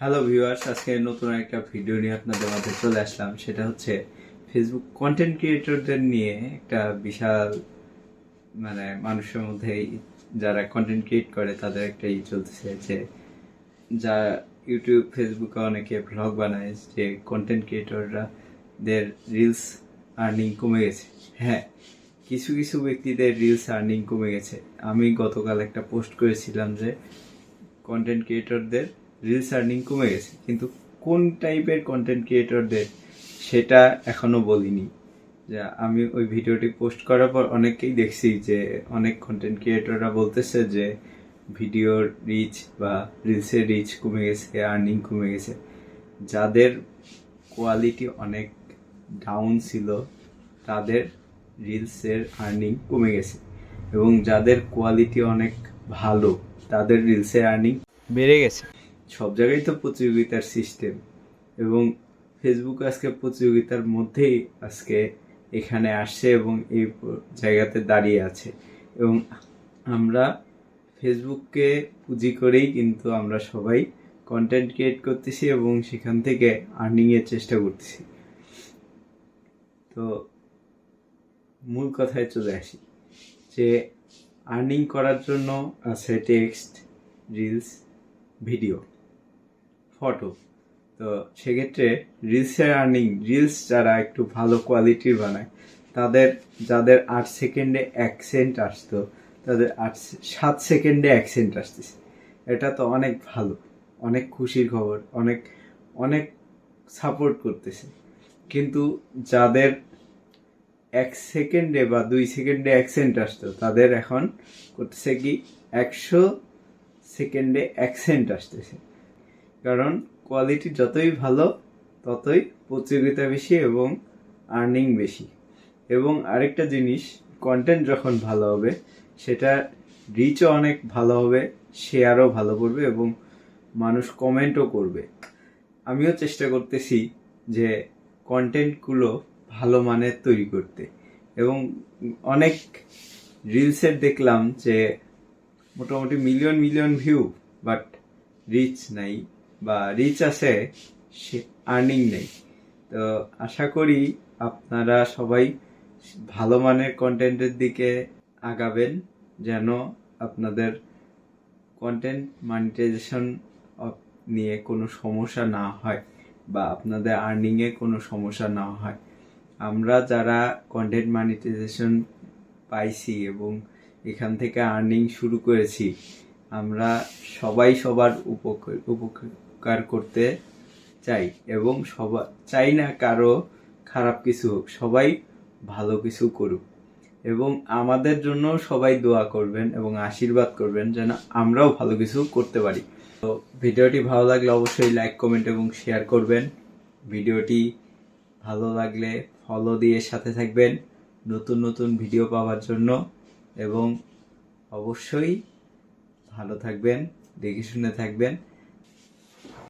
Hello viewers, আজকে নতুন একটা ভিডিও নিয়ে আপনাদের মাঝে চলে আসলাম। সেটা হচ্ছে ফেসবুক কন্টেন্ট ক্রিয়েটরদের নিয়ে একটা বিশাল মানুষের মধ্যে যারা কন্টেন্ট ক্রিয়েট করে তাদের একটা চলতেছে যে যা ইউটিউব ফেসবুকে অনেকে ব্লগ বানায় যে কন্টেন্ট ক্রিয়েটররা দের রিলস আর্নিং কমে গেছে। হ্যাঁ, কিছু কিছু ব্যক্তিদের রিলস আর্নিং কমে গেছে। আমি গতকাল একটা পোস্ট করেছিলাম যে কন্টেন্ট ক্রিয়েটরদের রিলস আর্নিং কমে গেছে, কিন্তু কোন টাইপের কন্টেন্ট ক্রিয়েটরদের সেটা এখনো বলিনি। যা আমি ওই ভিডিওটি পোস্ট করার পর অনেকেই দেখছি যে অনেক কন্টেন্ট ক্রিয়েটররা বলতেছে যে ভিডিওর রিচ বা রিলসের রিচ কমে গেছে, আর্নিং কমে গেছে। যাদের কোয়ালিটি অনেক ডাউন ছিল তাদের রিলসের আর্নিং কমে গেছে, এবং যাদের কোয়ালিটি অনেক ভালো তাদের রিলসের আর্নিং বেড়ে গেছে। সব জায়গায় তো প্রতিযোগিতার সিস্টেম, এবং ফেসবুক আজকে প্রতিযোগিতার মধ্যেই আজকে এখানে আসছে এবং এই জায়গাতে দাঁড়িয়ে আছে। এবং আমরা ফেসবুককে পুঁজি করেই কিন্তু আমরা সবাই কন্টেন্ট ক্রিয়েট করতেছি এবং সেখান থেকে আর্নিংয়ের চেষ্টা করতেছি। তো মূল কথায় চলে আসি যে আর্নিং করার জন্য আছে টেক্সট, রিলস, ভিডিও, ফটো। তো সেক্ষেত্রে রিলসের আর্নিং, রিলস যারা একটু ভালো কোয়ালিটির বানায় যাদের 8 সেকেন্ডে 1 সেন্ট আসতো তাদের 7 সেকেন্ডে 1 সেন্ট আসতেছে। এটা তো অনেক ভালো, অনেক খুশির খবর, অনেক অনেক সাপোর্ট করতেছে। কিন্তু যাদের 1 সেকেন্ডে বা 2 সেকেন্ডে 1 সেন্ট আসতো তাদের এখন করতেছে কি 100 সেকেন্ডে 1 সেন্ট আসতেছে। কারণ কোয়ালিটি যতই ভালো ততই প্রতিযোগিতা বেশি এবং আর্নিং বেশি। এবং আরেকটা জিনিস, কন্টেন্ট যখন ভালো হবে সেটা রিচও অনেক ভালো হবে, শেয়ারও ভালো করবে এবং মানুষ কমেন্টও করবে। আমিও চেষ্টা করতেছি যে কন্টেন্টগুলো ভালো মানের তৈরি করতে, এবং অনেক রিলসের দেখলাম যে মোটামুটি million million view, but reach নাই, বা রিচ আছে সে আর্নিং নেই। তো আশা করি আপনারা সবাই ভালো মানের কন্টেন্টের দিকে আগাবেন, যেন আপনাদের কন্টেন্ট মনিটাইজেশন নিয়ে কোনো সমস্যা না হয় বা আপনাদের আর্নিংয়ে কোনো সমস্যা না হয়। আমরা যারা কন্টেন্ট মনিটাইজেশন পাইছি এবং এখান থেকে আর্নিং শুরু করেছি, আমরা সবাই সবার উপকার করতে চাই এবং সবাই চাই না কারো খারাপ কিছু হোক, সবাই ভালো কিছু করুক। এবং আমাদের জন্য সবাই দোয়া করবেন এবং আশীর্বাদ করবেন যেন আমরাও ভালো কিছু করতে পারি। তো ভিডিওটি ভালো লাগলে অবশ্যই লাইক, কমেন্ট এবং শেয়ার করবেন। ভিডিওটি ভালো লাগলে ফলো দিয়ে সাথে থাকবেন নতুন নতুন ভিডিও পাওয়ার জন্য। এবং অবশ্যই ভালো থাকবেন, দেখে শুনে থাকবেন।